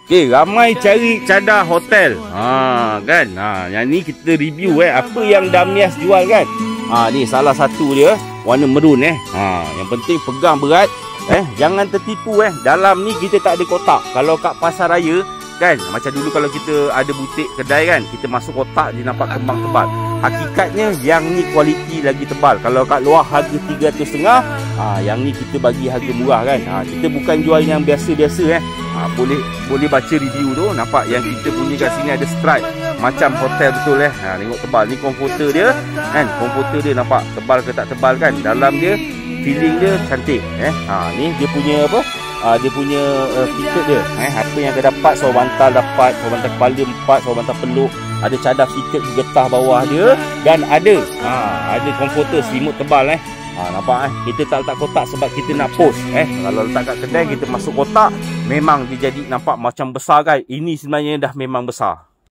Okey, ramai cari cadar hotel. Kan. Yang ni kita review apa yang Damias jual kan. Ni salah satu dia, warna merun Yang penting pegang berat. Jangan tertipu Dalam ni kita tak ada kotak. Kalau kat pasar raya kan, macam dulu kalau kita ada butik kedai kan, kita masuk kotak dia nampak kembang tebal. Hakikatnya yang ni kualiti lagi tebal. Kalau kat luar harga 350, yang ni kita bagi harga murah kan. Kita bukan jual yang biasa-biasa boleh baca review tu, nampak yang kita punya kat sini ada stripe macam hotel betul tengok tebal. Ni komputer dia kan, komputer dia nampak tebal ke tak tebal kan. Dalam dia feeling dia cantik ni dia punya apa, dia punya tiket dia apa yang dia dapat. Seorang bantal dapat, seorang bantal kepala 4, seorang bantal peluk, ada cadar tiket di getah bawah dia, dan ada komputer selimut tebal nampak kita tak letak kotak sebab kita nak post kalau letak kat kedai kita masuk kotak memang dia jadi nampak macam besar kan. Ini sebenarnya dah memang besar.